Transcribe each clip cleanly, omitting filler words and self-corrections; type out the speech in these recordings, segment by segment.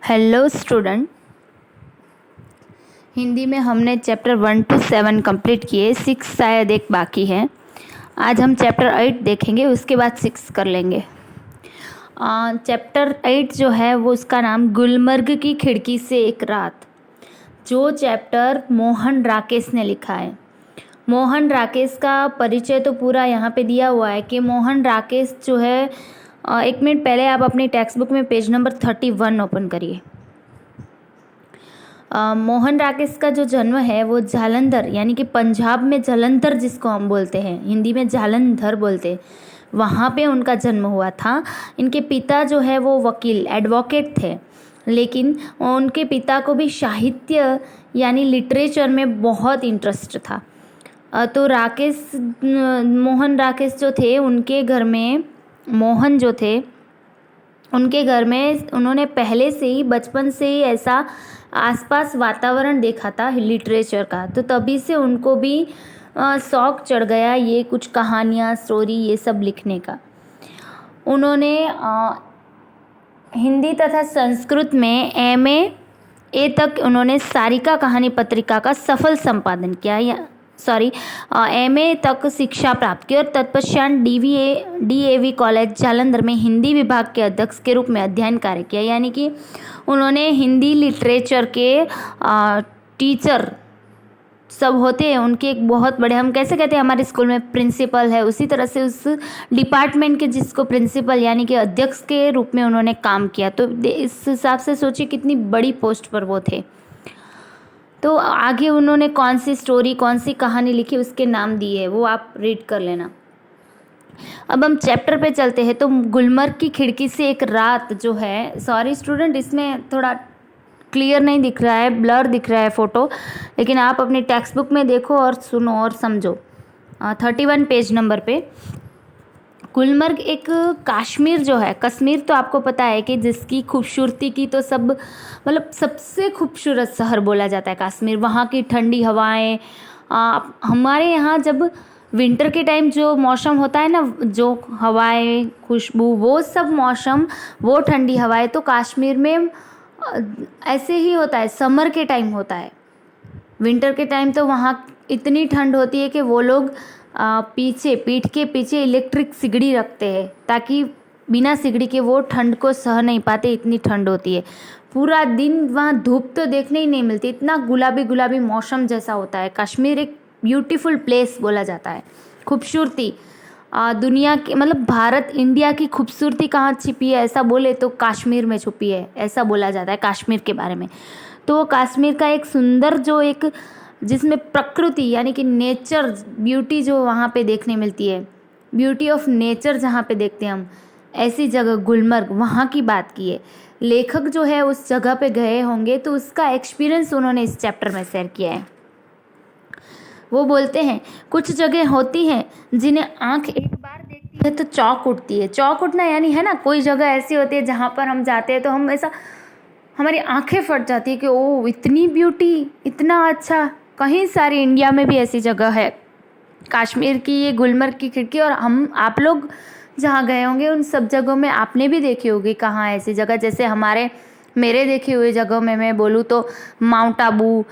Hello student. Hindi में हमने chapter 1 to 7 complete किए, 6 शायद एक बाकी है। आज हम चैप्टर 8 देखेंगे, उसके बाद 6 कर लेंगे। चैप्टर 8 जो है वो उसका नाम गुलमर्ग की खिड़की से एक रात, जो चैप्टर मोहन राकेश ने लिखा है। मोहन राकेश का परिचय तो पूरा यहाँ पे दिया हुआ है कि मोहन राकेश जो है, एक मिनट पहले आप अपनी टेक्स्ट बुक में पेज नंबर 31 ओपन करिए। मोहन राकेश का जो जन्म है वो जालंधर यानी कि पंजाब में जलंधर जिसको हम बोलते हैं, हिंदी में जालंधर बोलते हैं, वहाँ पे उनका जन्म हुआ था। इनके पिता जो है वो वकील एडवोकेट थे, लेकिन उनके पिता को भी साहित्य यानी लिटरेचर में बहुत इंटरेस्ट था। तो मोहन राकेश जो थे उनके घर में, मोहन जो थे उनके घर में उन्होंने पहले से ही बचपन से ही ऐसा आसपास वातावरण देखा था लिटरेचर का, तो तभी से उनको भी शौक चढ़ गया ये कुछ कहानियाँ, स्टोरी, ये सब लिखने का। उन्होंने हिंदी तथा संस्कृत में MA तक उन्होंने सारिका कहानी पत्रिका का सफल संपादन किया, MA तक शिक्षा प्राप्त की और तत्पश्चात DAV कॉलेज जालंधर में हिंदी विभाग के अध्यक्ष के रूप में अध्ययन कार्य किया। यानी कि उन्होंने हिंदी लिटरेचर के टीचर सब होते हैं उनके एक बहुत बड़े, हम कैसे कहते हैं हमारे स्कूल में प्रिंसिपल है, उसी तरह से उस डिपार्टमेंट के जिसको प्रिंसिपल यानी कि अध्यक्ष के रूप में उन्होंने काम किया। तो इस हिसाब से सोचिए कितनी बड़ी पोस्ट पर वो थे। तो आगे उन्होंने कौन सी स्टोरी, कौन सी कहानी लिखी, उसके नाम दिए, वो आप रीड कर लेना। अब हम चैप्टर पे चलते हैं। तो गुलमर्ग की खिड़की से एक रात जो है, सॉरी स्टूडेंट इसमें थोड़ा क्लियर नहीं दिख रहा है, ब्लर दिख रहा है फ़ोटो, लेकिन आप अपनी टेक्स्ट बुक में देखो और सुनो और समझो। 31 पेज नंबर पे गुलमर्ग एक कश्मीर जो है, कश्मीर तो आपको पता है कि जिसकी खूबसूरती की तो सब मतलब सबसे खूबसूरत शहर बोला जाता है कश्मीर। वहाँ की ठंडी हवाएं, हमारे यहाँ जब विंटर के टाइम जो मौसम होता है ना, जो हवाएं, खुशबू, वो सब मौसम, वो ठंडी हवाएं तो कश्मीर में ऐसे ही होता है। समर के टाइम होता है, विंटर के टाइम तो वहाँ इतनी ठंड होती है कि वो लोग पीठ के पीछे इलेक्ट्रिक सिगड़ी रखते हैं, ताकि बिना सिगड़ी के वो ठंड को सह नहीं पाते, इतनी ठंड होती है। पूरा दिन वहाँ धूप तो देखने ही नहीं मिलती, इतना गुलाबी गुलाबी मौसम जैसा होता है। कश्मीर एक ब्यूटीफुल प्लेस बोला जाता है। खूबसूरती दुनिया की, मतलब भारत इंडिया की खूबसूरती कहाँ छिपी है ऐसा बोले तो कश्मीर में छुपी है, ऐसा बोला जाता है कश्मीर के बारे में। तो कश्मीर का एक सुंदर जो एक, जिसमें प्रकृति यानी कि नेचर ब्यूटी जो वहाँ पे देखने मिलती है, ब्यूटी ऑफ नेचर जहाँ पे देखते हैं हम, ऐसी जगह गुलमर्ग, वहाँ की बात की है। लेखक जो है उस जगह पे गए होंगे तो उसका एक्सपीरियंस उन्होंने इस चैप्टर में शेयर किया है। वो बोलते हैं कुछ जगह होती हैं जिन्हें आंख एक बार देखती है तो चौंक उठती है। चौंक उठना यानी है ना, कोई जगह ऐसी होती है जहाँ पर हम जाते हैं तो हम ऐसा, हमारी आंखें फट जाती है कि ओ इतनी ब्यूटी, इतना अच्छा। कहीं सारी इंडिया में भी ऐसी जगह है, कश्मीर की ये गुलमर्ग की खिड़की। और आप लोग जहाँ गए होंगे उन सब जगहों में आपने भी देखी होगी कहाँ ऐसी जगह। जैसे मेरे देखे हुए जगहों में मैं बोलूँ तो माउंट आबू,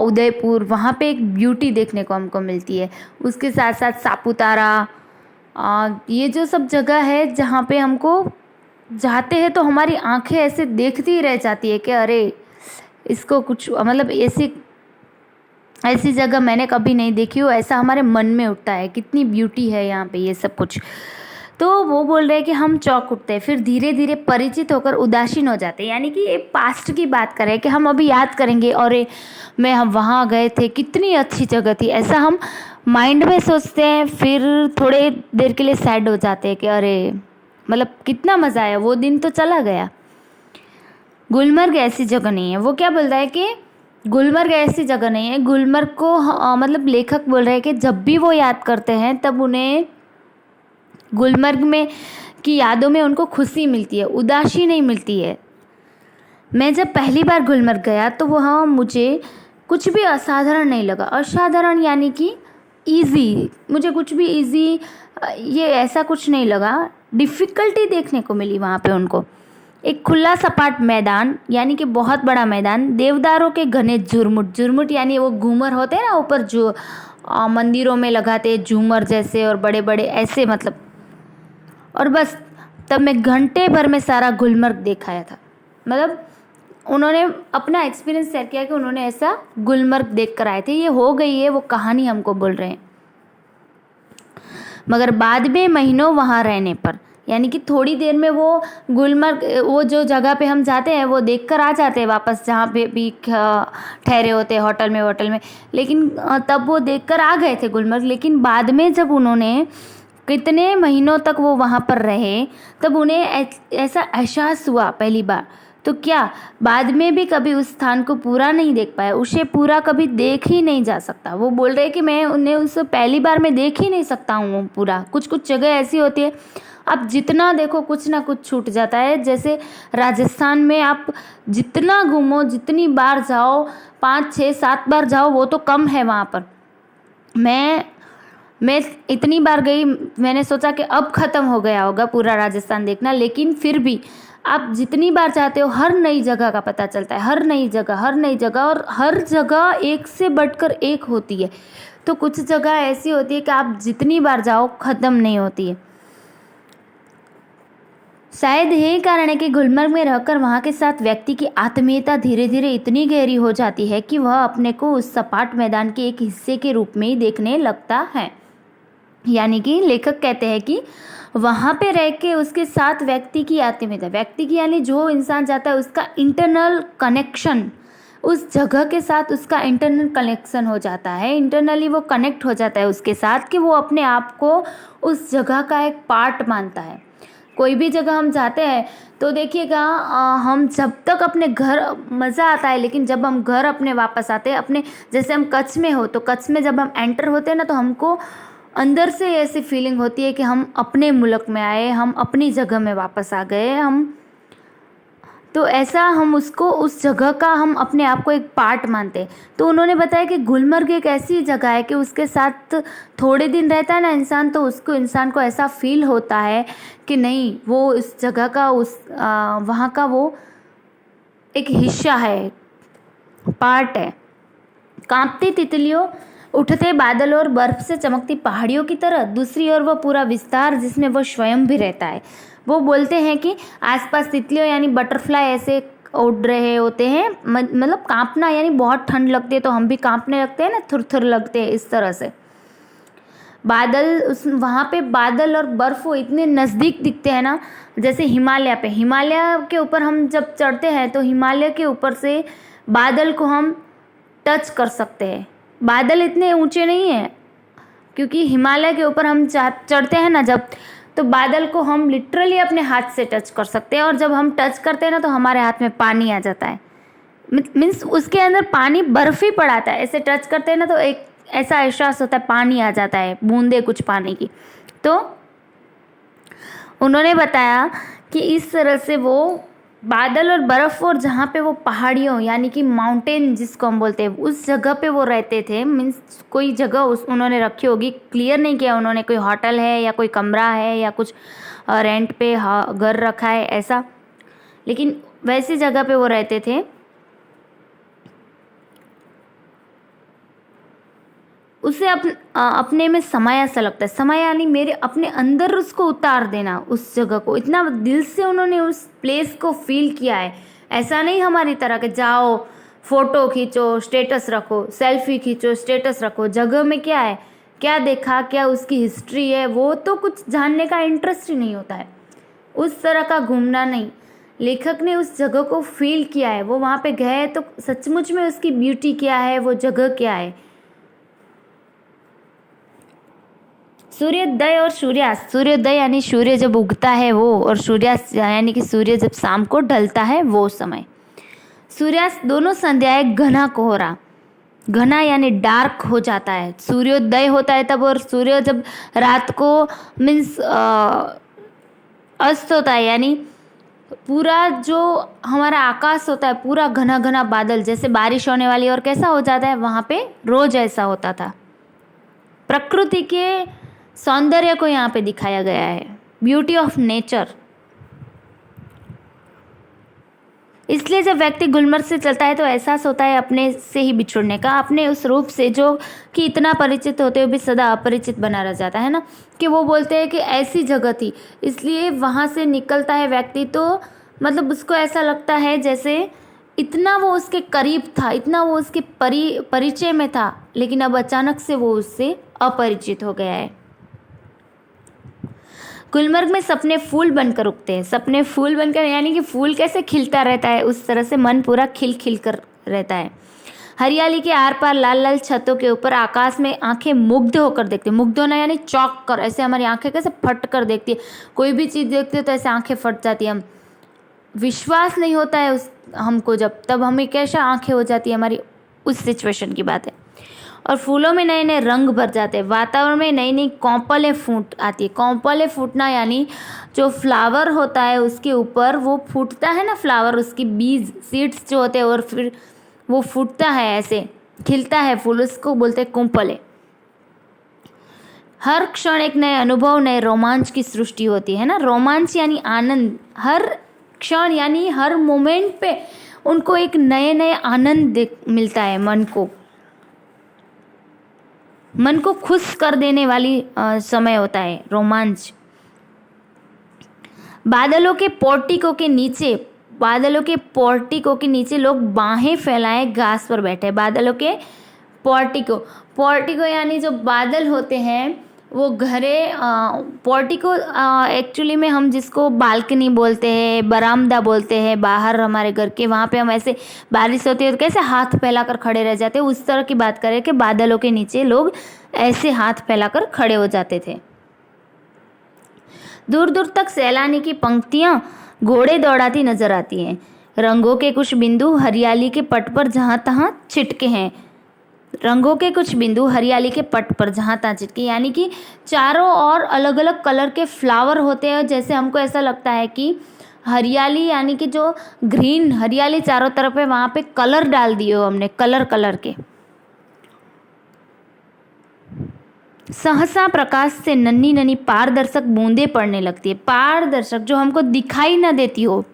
उदयपुर, वहाँ पे एक ब्यूटी देखने को हमको मिलती है। उसके साथ साथ सापुतारा, ये जो सब जगह है जहाँ पे हमको जाते हैं तो हमारी आंखें ऐसे देखती ही रह जाती है कि अरे इसको कुछ, मतलब ऐसी जगह मैंने कभी नहीं देखी हो, ऐसा हमारे मन में उठता है, कितनी ब्यूटी है यहाँ पे, ये सब कुछ। तो वो बोल रहे हैं कि हम चौंक उठते हैं, फिर धीरे धीरे परिचित होकर उदासीन हो जाते हैं। यानी कि ये पास्ट की बात करें कि हम अभी याद करेंगे, और हम वहाँ गए थे, कितनी अच्छी जगह थी, ऐसा हम माइंड में सोचते हैं। फिर थोड़े देर के लिए सैड हो जाते हैं कि अरे मतलब कितना मज़ा आया, वो दिन तो चला गया। गुलमर्ग ऐसी जगह नहीं है। वो क्या बोल रहा है कि गुलमर्ग ऐसी जगह नहीं है। गुलमर्ग को मतलब लेखक बोल रहे हैं कि जब भी वो याद करते हैं तब उन्हें गुलमर्ग में की यादों में उनको खुशी मिलती है, उदासी नहीं मिलती है। मैं जब पहली बार गुलमर्ग गया तो वहाँ मुझे कुछ भी असाधारण नहीं लगा। असाधारण यानी कि ईजी, मुझे कुछ भी ईजी ये ऐसा कुछ नहीं लगा। डिफ़िकल्टी देखने को मिली वहाँ पे उनको। एक खुला सपाट मैदान यानी कि बहुत बड़ा मैदान, देवदारों के घने झुरमुट, झुरमुट यानी वो घूमर होते हैं ना ऊपर जो मंदिरों में लगाते हैं झूमर जैसे और बड़े बड़े ऐसे मतलब। और बस तब मैं घंटे भर में सारा गुलमर्ग देखाया था। मतलब उन्होंने अपना एक्सपीरियंस शेयर किया कि उन्होंने ऐसा गुलमर्ग देख कर आए थे। ये हो गई है वो कहानी हमको बोल रहे हैं। मगर बाद में महीनों वहाँ रहने पर, यानी कि थोड़ी देर में वो गुलमर्ग, वो जो जगह पे हम जाते हैं वो देख कर आ जाते हैं वापस जहाँ पे भी ठहरे होते हैं होटल में। लेकिन तब वो देख कर आ गए थे गुलमर्ग। लेकिन बाद में जब उन्होंने कितने महीनों तक वो वहाँ पर रहे तब उन्हें ऐसा एहसास हुआ पहली बार। तो क्या बाद में भी कभी उस स्थान को पूरा नहीं देख पाया, उसे पूरा कभी देख ही नहीं जा सकता। वो बोल रहे कि मैं उन्हें उस पहली बार में देख ही नहीं सकता हूँ पूरा। कुछ कुछ जगह ऐसी होती है आप जितना देखो कुछ ना कुछ छूट जाता है। जैसे राजस्थान में आप जितना घूमो, जितनी बार जाओ, 5 6 7 बार जाओ वो तो कम है वहाँ पर। मैं इतनी बार गई, मैंने सोचा कि अब ख़त्म हो गया होगा पूरा राजस्थान देखना। लेकिन फिर भी आप जितनी बार चाहते हो हर नई जगह का पता चलता है, हर नई जगह और हर जगह एक से बढ़कर एक होती है। तो कुछ जगह ऐसी होती है कि आप जितनी बार जाओ ख़त्म नहीं होती है। शायद यही कारण है कि गुलमर्ग में रहकर वहाँ के साथ व्यक्ति की आत्मीयता धीरे धीरे इतनी गहरी हो जाती है कि वह अपने को उस सपाट मैदान के एक हिस्से के रूप में ही देखने लगता है। यानी कि लेखक कहते हैं कि वहाँ पे रह के उसके साथ व्यक्ति की आत्मीयता, व्यक्ति की यानी जो इंसान जाता है उसका इंटरनल कनेक्शन, उस जगह के साथ उसका इंटरनल कनेक्शन हो जाता है। इंटरनली वो कनेक्ट हो जाता है उसके साथ कि वो अपने आप को उस जगह का एक पार्ट मानता है। कोई भी जगह हम जाते हैं तो देखिएगा हम जब तक अपने घर मज़ा आता है, लेकिन जब हम घर अपने वापस आते हैं अपने, जैसे हम कच्छ में हो तो कच्छ में जब हम एंटर होते हैं ना तो हमको अंदर से ऐसी फीलिंग होती है कि हम अपने मुल्क में आए, हम अपनी जगह में वापस आ गए। हम तो ऐसा हम उसको उस जगह का हम अपने आप को एक पार्ट मानते हैं। तो उन्होंने बताया कि गुलमर्ग एक ऐसी जगह है कि उसके साथ थोड़े दिन रहता है ना इंसान तो उसको इंसान को ऐसा फील होता है कि नहीं वो इस जगह का वहाँ का वो एक हिस्सा है, पार्ट है। कांपती तितलियों, उठते बादल और बर्फ से चमकती पहाड़ियों की तरह दूसरी ओर वह पूरा विस्तार जिसमें वह स्वयं भी रहता है। वो बोलते हैं कि आसपास तितलियों यानी बटरफ्लाई ऐसे उड़ रहे होते हैं, मतलब कांपना यानी बहुत ठंड लगती है तो हम भी कांपने लगते हैं ना, थुर लगते हैं इस तरह से। बादल वहाँ पे बादल और बर्फ़ वो इतने नज़दीक दिखते हैं ना, जैसे हिमालय के ऊपर हम जब चढ़ते हैं तो हिमालय के ऊपर से बादल को हम टच कर सकते हैं। बादल इतने ऊंचे नहीं हैं क्योंकि हिमालय के ऊपर हम चढ़ते हैं ना जब, तो बादल को हम लिटरली अपने हाथ से टच कर सकते हैं। और जब हम टच करते हैं ना तो हमारे हाथ में पानी आ जाता है, मीन्स उसके अंदर पानी बर्फ़ ही पड़ाता है। ऐसे टच करते हैं ना तो एक ऐसा एहसास होता है पानी आ जाता है, बूंदे कुछ पानी की। तो उन्होंने बताया कि इस तरह से वो बादल और बर्फ़ और जहाँ पे वो पहाड़ियों यानी कि माउंटेन जिसको हम बोलते हैं उस जगह पे वो रहते थे। मीन्स कोई जगह उन्होंने रखी होगी, क्लियर नहीं किया उन्होंने कोई होटल है या कोई कमरा है या कुछ रेंट पे घर रखा है ऐसा, लेकिन वैसी जगह पे वो रहते थे। उसे अपने में समाया सा लगता है। समाया यानी मेरे अपने अंदर उसको उतार देना, उस जगह को इतना दिल से उन्होंने उस प्लेस को फील किया है। ऐसा नहीं हमारी तरह के जाओ फोटो खींचो स्टेटस रखो, सेल्फी खींचो स्टेटस रखो। जगह में क्या है, क्या देखा, क्या उसकी हिस्ट्री है, वो तो कुछ जानने का इंटरेस्ट ही नहीं होता है। उस तरह का घूमना नहीं, लेखक ने उस जगह को फील किया है। वो वहाँ पे गए तो सचमुच में उसकी ब्यूटी क्या है, वो जगह क्या है। सूर्योदय और सूर्यास्त, सूर्योदय यानी सूर्य जब उगता है वो, और सूर्यास्त यानी कि सूर्य जब शाम को ढलता है वो समय। सूर्यास्त दोनों संध्याएं घना कोहरा, घना यानी डार्क हो जाता है। सूर्योदय होता है तब, और सूर्य जब रात को मीन्स अस्त होता है यानी पूरा जो हमारा आकाश होता है पूरा घना घना बादल जैसे बारिश होने वाली, और कैसा हो जाता है वहाँ पे रोज ऐसा होता था। प्रकृति के सौंदर्य को यहाँ पे दिखाया गया है, ब्यूटी ऑफ नेचर। इसलिए जब व्यक्ति गुलमर्ग से चलता है तो एहसास होता है अपने से ही बिछुड़ने का, अपने उस रूप से जो कि इतना परिचित होते हुए भी सदा अपरिचित बना रह जाता है ना। कि वो बोलते हैं कि ऐसी जगह थी, इसलिए वहाँ से निकलता है व्यक्ति तो मतलब उसको ऐसा लगता है जैसे इतना वो उसके करीब था, इतना वो उसके परिचय में था, लेकिन अब अचानक से वो उससे अपरिचित हो गया है। गुलमर्ग में सपने फूल बनकर उगते हैं। सपने फूल बनकर यानी कि फूल कैसे खिलता रहता है, उस तरह से मन पूरा खिल खिल कर रहता है। हरियाली के आर पार लाल लाल छतों के ऊपर आकाश में आंखें मुग्ध होकर देखती है। मुग्ध होना यानी चौंक कर, ऐसे हमारी आंखें कैसे फट कर देखती है, कोई भी चीज़ देखती है तो ऐसे आंखें फट जाती है, हम विश्वास नहीं होता है उस हमको, जब तब हमें कैसा आंखें हो जाती है हमारी, उस सिचुएशन की बात है। और फूलों में नए नए रंग भर जाते हैं, वातावरण में नई नई कौपलें फूट आती है। कौपलें फूटना यानी जो फ्लावर होता है उसके ऊपर वो फूटता है ना फ्लावर, उसकी बीज सीड्स जो होते हैं और फिर वो फूटता है, ऐसे खिलता है फूल, उसको बोलते हैं कौपलें। हर क्षण एक नए अनुभव, नए रोमांच की सृष्टि होती है ना। रोमांच यानी आनंद, हर क्षण यानी हर मोमेंट पे उनको एक नए नए आनंद मिलता है, मन को खुश कर देने वाली समय होता है रोमांच। बादलों के पोर्टिको के नीचे लोग बाहें फैलाए घास पर बैठे। बादलों के पोर्टिको यानी जो बादल होते हैं वो घरे, पोर्टिको एक्चुअली में हम जिसको बालकनी बोलते हैं, बरामदा बोलते हैं, बाहर हमारे घर के, वहाँ पे हम ऐसे बारिश होती है तो कैसे हाथ फैलाकर खड़े रह जाते हैं, उस तरह की बात करें कि बादलों के नीचे लोग ऐसे हाथ फैलाकर खड़े हो जाते थे। दूर दूर तक सैलानी की पंक्तियाँ घोड़े दौड़ाती नजर आती हैं। रंगों के कुछ बिंदु हरियाली के पट पर जहाँ तहाँ छिटके हैं। रंगों के कुछ बिंदु हरियाली के पट पर जहाँ तहाँ छिटके, यानी कि चारों ओर अलग अलग कलर के फ्लावर होते हैं। जैसे हमको ऐसा लगता है कि हरियाली यानी कि जो ग्रीन हरियाली चारों तरफ है, वहाँ पे कलर डाल दिए हो हमने, कलर के। सहसा प्रकाश से नन्ही नन्ही पारदर्शक बूंदें पड़ने लगती है। पारदर्शक जो हमको दिखाई ना देती हो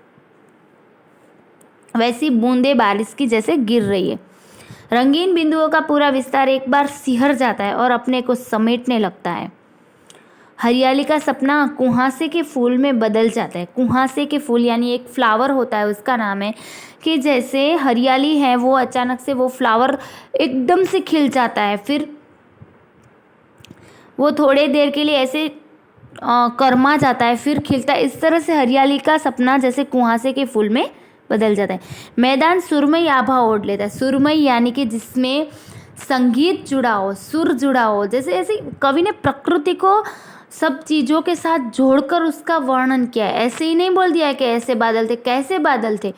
वैसी बूंदें बारिश की जैसे गिर रही है। रंगीन बिंदुओं का पूरा विस्तार एक बार सिहर जाता है और अपने को समेटने लगता है। हरियाली का सपना कुहासे के फूल में बदल जाता है। कुहासे के फूल यानी एक फ्लावर होता है, उसका नाम है कि जैसे हरियाली है वो अचानक से वो फ्लावर एकदम से खिल जाता है, फिर वो थोड़े देर के लिए ऐसे कर्मा जाता है, फिर खिलता है। इस तरह से हरियाली का सपना जैसे कुहासे के फूल में बदल जाता है। मैदान सुरमई आभा ओढ़ लेता है। सुरमई यानी कि जिसमें संगीत जुड़ा हो, सुर जुड़ा हो, जैसे ऐसे कवि ने प्रकृति को सब चीज़ों के साथ जोड़कर उसका वर्णन किया है। ऐसे ही नहीं बोल दिया है कि ऐसे बादल थे, कैसे बादल थे,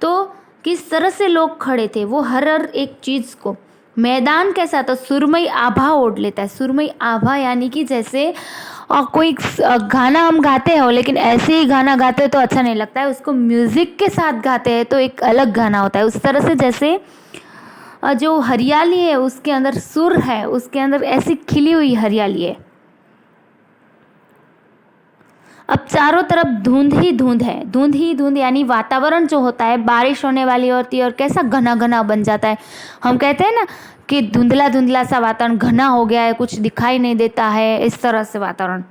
तो किस तरह से लोग खड़े थे, वो हर एक चीज़ को। मैदान कैसा था, सुरमई आभा ओढ़ लेता है। सुरमई आभा यानी कि जैसे कोई गाना हम गाते हो लेकिन ऐसे ही गाना गाते हो तो अच्छा नहीं लगता है, उसको म्यूज़िक के साथ गाते हैं तो एक अलग गाना होता है। उस तरह से जैसे जो हरियाली है उसके अंदर सुर है, उसके अंदर ऐसी खिली हुई हरियाली है। अब चारों तरफ धुंध ही धुंध है। धुंध ही धुंध यानी वातावरण जो होता है बारिश होने वाली होती है और कैसा घना घना बन जाता है। हम कहते हैं ना कि धुंधला धुंधला सा वातावरण, घना हो गया है, कुछ दिखाई नहीं देता है, इस तरह से वातावरण।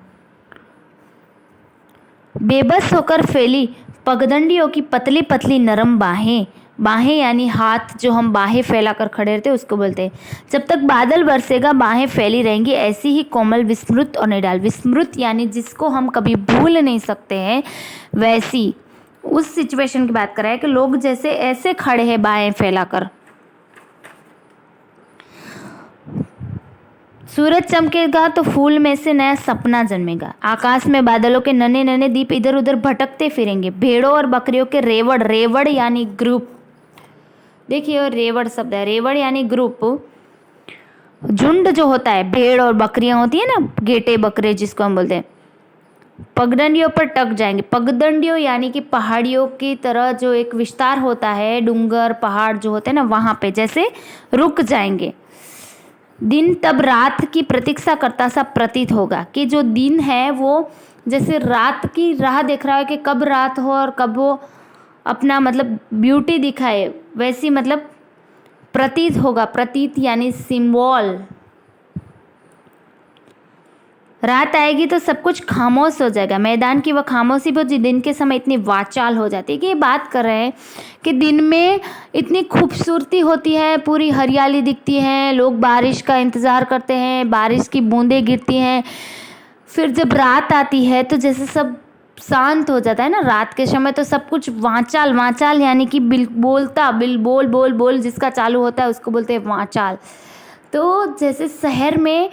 बेबस होकर फैली पगडंडियों की पतली पतली नरम बाहें, बाहें यानी हाथ, जो हम बाहें फैलाकर खड़े रहते हैं उसको बोलते हैं। जब तक बादल बरसेगा बाहें फैली रहेंगी, ऐसी ही कोमल, विस्मृत और निडाल। विस्मृत यानी जिसको हम कभी भूल नहीं सकते हैं, वैसी उस सिचुएशन की बात कर रहा है कि लोग जैसे ऐसे खड़े हैं बाहें फैलाकर। सूरज चमकेगा तो फूल में से नया सपना जन्मेगा। आकाश में बादलों के नन्हे नन्हे दीप इधर उधर भटकते फिरेंगे। भेड़ों और बकरियों के रेवड़, रेवड़ यानी ग्रुप, देखिए रेवड़ शब्द है, रेवड़ यानी ग्रुप, झुंड जो होता है, भेड़ और बकरियां होती है ना, गेटे बकरे जिसको हम बोलते हैं, पगडंडियों पर टक जाएंगे। पगडंडियों यानी कि पहाड़ियों की तरह जो एक विस्तार होता है, डूंगर पहाड़ जो होते हैं ना, वहां पे जैसे रुक जाएंगे। दिन तब रात की प्रतीक्षा करता सा प्रतीत होगा, कि जो दिन है वो जैसे रात की राह देख रहा है कि कब रात हो और कब वो अपना मतलब ब्यूटी दिखाए, वैसी मतलब प्रतीत होगा, प्रतीत यानी सिंबल। रात आएगी तो सब कुछ खामोश हो जाएगा। मैदान की वह खामोशी वो जो दिन के समय इतनी वाचाल हो जाती है कि ये बात कर रहे हैं कि दिन में इतनी खूबसूरती होती है, पूरी हरियाली दिखती है, लोग बारिश का इंतज़ार करते हैं, बारिश की बूंदें गिरती हैं। फिर जब रात आती है तो जैसे सब शांत हो जाता है ना, रात के समय तो सब कुछ वाचाल, वाचाल यानी कि बोल बोल बोल जिसका चालू होता है उसको बोलते हैं वाचाल। तो जैसे शहर में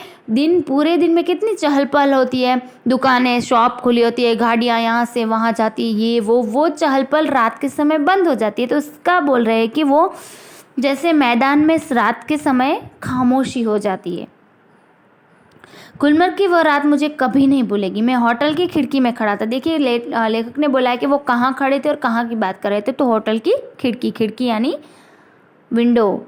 पूरे दिन में कितनी चहल पहल होती है, दुकानें शॉप खुली होती है, गाड़ियाँ यहाँ से वहाँ जाती है, ये वो चहल पहल रात के समय बंद हो जाती है। तो उसका बोल रहे हैं कि वो जैसे मैदान में रात के समय खामोशी हो जाती है। गुलमर्ग की वह रात मुझे कभी नहीं भूलेगी। मैं होटल की खिड़की में खड़ा था। देखिए लेखक ने बोला है कि वो कहाँ खड़े थे और कहाँ की बात कर रहे थे। तो होटल की खिड़की यानी विंडो।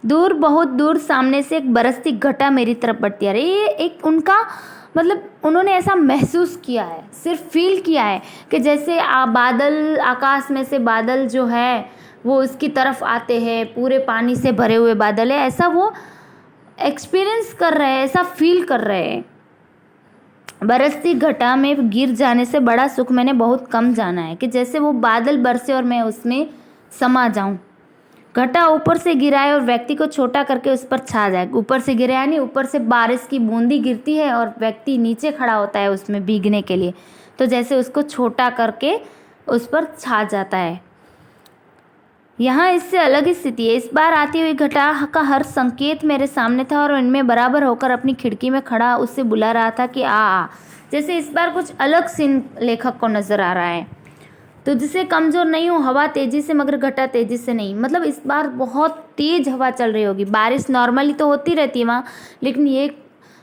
दूर, बहुत दूर सामने से एक बरसती घटा मेरी तरफ बढ़ती आ रही है। ये एक उनका मतलब उन्होंने ऐसा महसूस किया है, सिर्फ फील किया है कि जैसे बादल, आकाश में से बादल जो है वो उसकी तरफ आते हैं, पूरे पानी से भरे हुए बादल है, ऐसा वो एक्सपीरियंस कर रहे हैं, ऐसा फील कर रहे हैं। बरसती घटा में गिर जाने से बड़ा सुख मैंने बहुत कम जाना है कि जैसे वो बादल बरसे और मैं उसमें समा जाऊं। घटा ऊपर से गिराए और व्यक्ति को छोटा करके उस पर छा जाए। ऊपर से गिरे यानी ऊपर से बारिश की बूंदी गिरती है और व्यक्ति नीचे खड़ा होता है उसमें भीगने के लिए, तो जैसे उसको छोटा करके उस पर छा जाता है। यहाँ इससे अलग ही स्थिति है। इस बार आती हुई घटा का हर संकेत मेरे सामने था और इनमें बराबर होकर अपनी खिड़की में खड़ा उससे बुला रहा था कि आ। जैसे इस बार कुछ अलग सीन लेखक को नजर आ रहा है। तो जिससे कमज़ोर नहीं हो, हवा तेज़ी से मगर घटा तेज़ी से नहीं। मतलब इस बार बहुत तेज़ हवा चल रही होगी। बारिश नॉर्मली तो होती रहती है वहाँ, लेकिन ये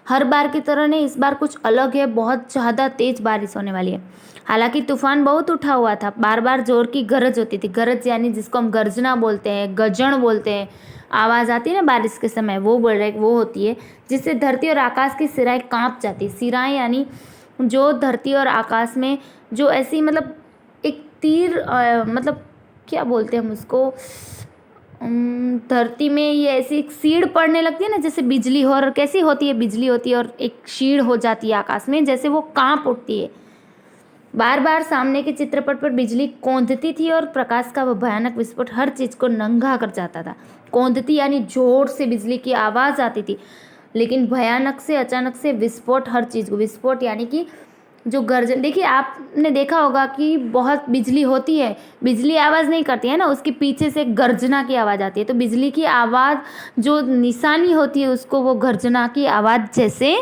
हर बार की तरह नहीं, इस बार कुछ अलग है, बहुत ज़्यादा तेज़ बारिश होने वाली है। हालांकि तूफान बहुत उठा हुआ था, बार बार जोर की गरज होती थी। गरज यानी जिसको हम गर्जना बोलते हैं, गजण बोलते हैं, आवाज़ आती है ना बारिश के समय, वो बोल रहे वो होती है, जिससे धरती और आकाश की सिराएं काँप जाती। सिराएं यानी जो धरती और आकाश में जो ऐसी मतलब एक तीर मतलब क्या बोलते हैं हम उसको, धरती में ये ऐसी एक सीड़ पड़ने लगती है ना, जैसे बिजली हो, और कैसी होती है बिजली होती है और एक शीड़ हो जाती है आकाश में, जैसे वो कांप उठती है। बार बार सामने के चित्रपट पर बिजली कौंधती थी और प्रकाश का वह भयानक विस्फोट हर चीज को नंगा कर जाता था। कौंधती यानी जोर से बिजली की आवाज आती थी, लेकिन भयानक से अचानक से विस्फोट हर चीज को। विस्फोट यानी कि जो गर्जन, देखिए आपने देखा होगा कि बहुत बिजली होती है, बिजली आवाज़ नहीं करती है ना, उसके पीछे से गर्जना की आवाज़ आती है। तो बिजली की आवाज़ जो निशानी होती है उसको वो गर्जना की आवाज़ जैसे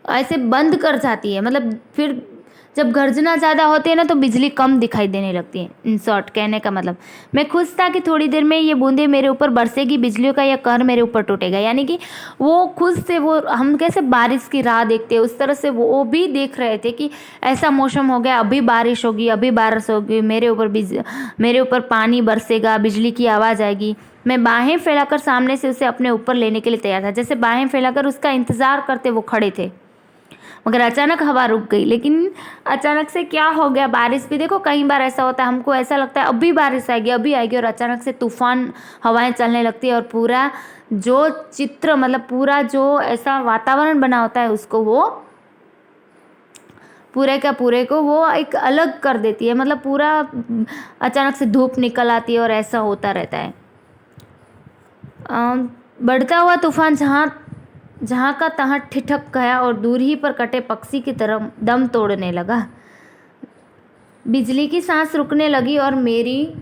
ऐसे बंद कर जाती है। मतलब फिर जब गर्जना ज़्यादा होती है ना तो बिजली कम दिखाई देने लगती है। इन शॉर्ट कहने का मतलब मैं खुश था कि थोड़ी देर में ये बूंदे मेरे ऊपर बरसेगी, बिजलियों का यह कहर मेरे ऊपर टूटेगा। यानी कि वो खुश थे, वो हम कैसे बारिश की राह देखते हैं उस तरह से वो भी देख रहे थे कि ऐसा मौसम हो गया, अभी बारिश होगी, अभी बारिश होगी, मेरे ऊपर पानी बरसेगा, बिजली की आवाज़ आएगी। मैं बाहें फैलाकर सामने से उसे अपने ऊपर लेने के लिए तैयार था, जैसे बाहें फैलाकर उसका इंतज़ार करते वो खड़े थे। मगर अचानक हवा रुक गई। लेकिन अचानक से क्या हो गया, बारिश भी देखो कई बार ऐसा होता है, हमको ऐसा लगता है अभी बारिश आएगी अभी आएगी, और अचानक से तूफान हवाएं चलने लगती है और पूरा जो चित्र मतलब पूरा जो ऐसा वातावरण बना होता है उसको वो पूरे का पूरे को वो एक अलग कर देती है। मतलब पूरा अचानक से धूप निकल आती है और ऐसा होता रहता है। बढ़ता हुआ तूफान जहाँ का तहाँ ठिठक गया और दूर ही पर कटे पक्षी की तरह दम तोड़ने लगा। बिजली की सांस रुकने लगी और मेरी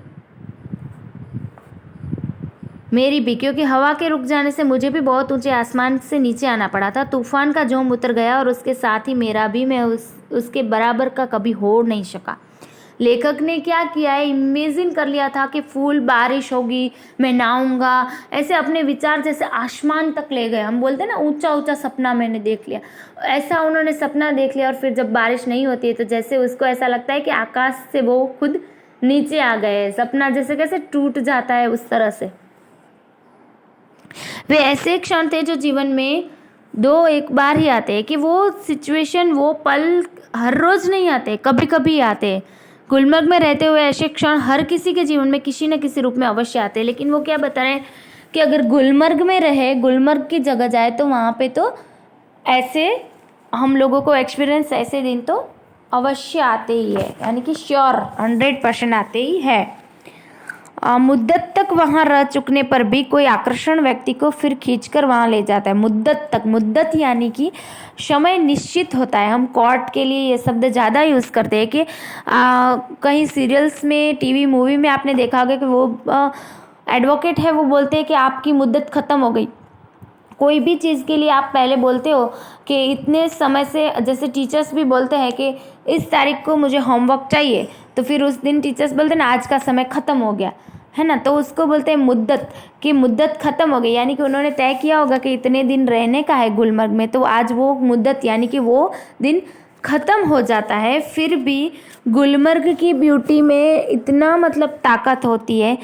भी, क्योंकि हवा के रुक जाने से मुझे भी बहुत ऊंचे आसमान से नीचे आना पड़ा था। तूफान का जोम उतर गया और उसके साथ ही मेरा भी। मैं उसके बराबर का कभी हो नहीं सका। लेखक ने क्या किया है, इमेजिन कर लिया था कि फूल बारिश होगी, मैं नहाऊंगा, ऐसे अपने विचार जैसे आसमान तक ले गए। हम बोलते हैं ना ऊंचा ऊंचा सपना मैंने देख लिया, ऐसा उन्होंने सपना देख लिया। और फिर जब बारिश नहीं होती है तो जैसे उसको ऐसा लगता है कि आकाश से वो खुद नीचे आ गए, सपना जैसे कैसे टूट जाता है उस तरह से। वे ऐसे क्षण थे जो जीवन में एक बार ही आते हैं, कि वो सिचुएशन वो पल हर रोज नहीं आते, कभी कभी आते। गुलमर्ग में रहते हुए ऐसे क्षण हर किसी के जीवन में किसी न किसी रूप में अवश्य आते हैं, लेकिन वो क्या बता रहे हैं कि अगर गुलमर्ग में रहे, गुलमर्ग की जगह जाए तो वहाँ पे तो ऐसे हम लोगों को एक्सपीरियंस ऐसे दिन तो अवश्य आते ही है, यानी कि श्योर 100% आते ही है। मुद्दत तक वहाँ रह चुकने पर भी कोई आकर्षण व्यक्ति को फिर खींचकर वहाँ ले जाता है। मुद्दत तक, मुद्दत यानी कि समय निश्चित होता है। हम कोर्ट के लिए ये शब्द ज़्यादा यूज़ करते हैं कि कहीं सीरियल्स में, टीवी मूवी में आपने देखा होगा कि वो एडवोकेट है, वो बोलते हैं कि आपकी मुद्दत ख़त्म हो गई। कोई भी चीज़ के लिए आप पहले बोलते हो कि इतने समय से, जैसे टीचर्स भी बोलते हैं कि इस तारीख को मुझे होमवर्क चाहिए, तो फिर उस दिन टीचर्स बोलते हैं ना आज का समय ख़त्म हो गया है ना, तो उसको बोलते हैं मुद्दत, कि मुद्दत ख़त्म हो गई, यानी कि उन्होंने तय किया होगा कि इतने दिन रहने का है गुलमर्ग में, तो आज वो मुद्दत यानी कि वो दिन ख़त्म हो जाता है। फिर भी गुलमर्ग की ब्यूटी में इतना मतलब ताकत होती है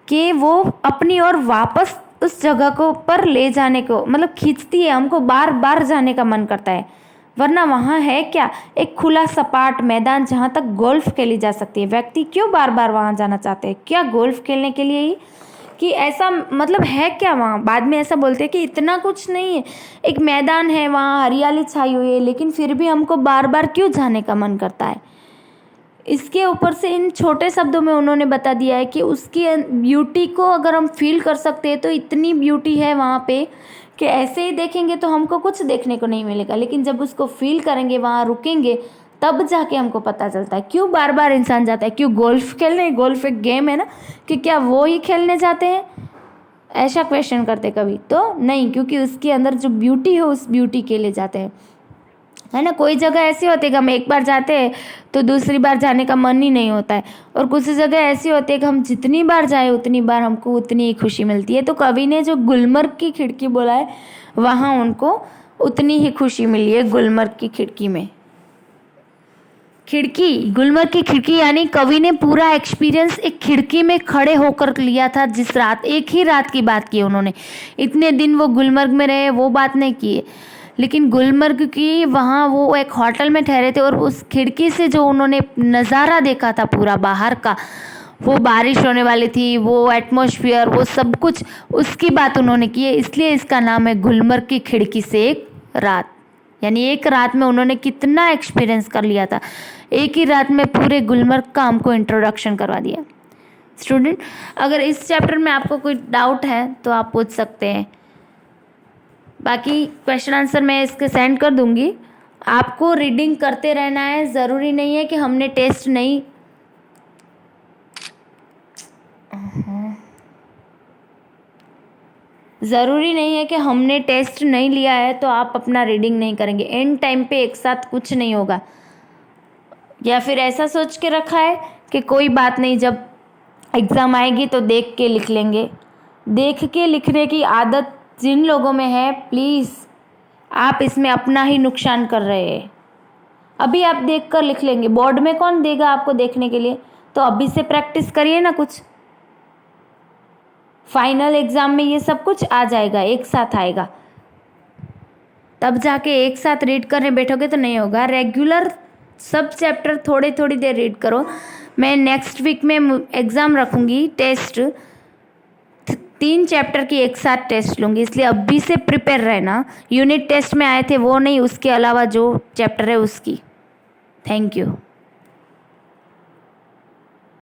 कि वो अपनी ओर वापस उस जगह को पर ले जाने को मतलब खींचती है, हमको बार बार जाने का मन करता है। वरना वहाँ है क्या, एक खुला सपाट मैदान जहाँ तक गोल्फ खेली जा सकती है। व्यक्ति क्यों बार बार वहाँ जाना चाहते हैं? क्या गोल्फ खेलने के लिए ही? कि ऐसा मतलब है क्या वहाँ? बाद में ऐसा बोलते हैं कि इतना कुछ नहीं है, एक मैदान है, वहाँ हरियाली छाई हुई है, लेकिन फिर भी हमको बार बार क्यों जाने का मन करता है? इसके ऊपर से इन छोटे शब्दों में उन्होंने बता दिया है कि उसकी ब्यूटी को अगर हम फील कर सकते हैं तो इतनी ब्यूटी है वहाँ पे कि ऐसे ही देखेंगे तो हमको कुछ देखने को नहीं मिलेगा, लेकिन जब उसको फील करेंगे, वहाँ रुकेंगे, तब जाके हमको पता चलता है क्यों बार बार इंसान जाता है। क्यों गोल्फ खेलने, गोल्फ एक गेम है ना, कि क्या वो ही खेलने जाते हैं? ऐसा क्वेश्चन करते कभी तो नहीं, क्योंकि उसके अंदर जो ब्यूटी है उस ब्यूटी के लिए जाते हैं, है ना। कोई जगह ऐसी होती है कि हम एक बार जाते हैं तो दूसरी बार जाने का मन ही नहीं होता है, और कुछ जगह ऐसी होती है कि हम जितनी बार जाए उतनी बार हमको उतनी ही खुशी मिलती है। तो कवि ने जो गुलमर्ग की खिड़की बोला है, वहाँ उनको उतनी ही खुशी मिली है गुलमर्ग की खिड़की में। खिड़की, गुलमर्ग की खिड़की, यानी कवि ने पूरा एक्सपीरियंस एक खिड़की में खड़े होकर लिया था। जिस रात, एक ही रात की बात की उन्होंने, इतने दिन वो गुलमर्ग में रहे वो बात नहीं की है, लेकिन गुलमर्ग की वहाँ वो एक होटल में ठहरे थे और उस खिड़की से जो उन्होंने नज़ारा देखा था पूरा बाहर का, वो बारिश होने वाली थी, वो एटमॉस्फेयर, वो सब कुछ, उसकी बात उन्होंने की है। इसलिए इसका नाम है गुलमर्ग की खिड़की से एक रात। यानी एक रात में उन्होंने कितना एक्सपीरियंस कर लिया था, एक ही रात में पूरे गुलमर्ग का हमको इंट्रोडक्शन करवा दिया। स्टूडेंट, अगर इस चैप्टर में आपको कोई डाउट है तो आप पूछ सकते हैं, बाकी क्वेश्चन आंसर मैं इसके सेंड कर दूंगी। आपको रीडिंग करते रहना है, ज़रूरी नहीं है कि हमने टेस्ट नहीं लिया है तो आप अपना रीडिंग नहीं करेंगे। एंड टाइम पे एक साथ कुछ नहीं होगा, या फिर ऐसा सोच के रखा है कि कोई बात नहीं, जब एग्ज़ाम आएगी तो देख के लिख लेंगे। देख के लिखने की आदत जिन लोगों में है, प्लीज़ आप इसमें अपना ही नुकसान कर रहे हैं। अभी आप देख कर लिख लेंगे, बोर्ड में कौन देगा आपको देखने के लिए? तो अभी से प्रैक्टिस करिए ना कुछ, फाइनल एग्ज़ाम में ये सब कुछ आ जाएगा, एक साथ आएगा, तब जाके एक साथ रीड करने बैठोगे तो नहीं होगा। रेगुलर सब चैप्टर थोड़ी थोड़ी देर रीड करो। मैं नेक्स्ट वीक में एग्ज़ाम रखूँगी, टेस्ट 3 चैप्टर की एक साथ टेस्ट लूँगी, इसलिए अभी से प्रिपेयर रहना। यूनिट टेस्ट में आए थे वो नहीं, उसके अलावा जो चैप्टर है उसकी। Thank you.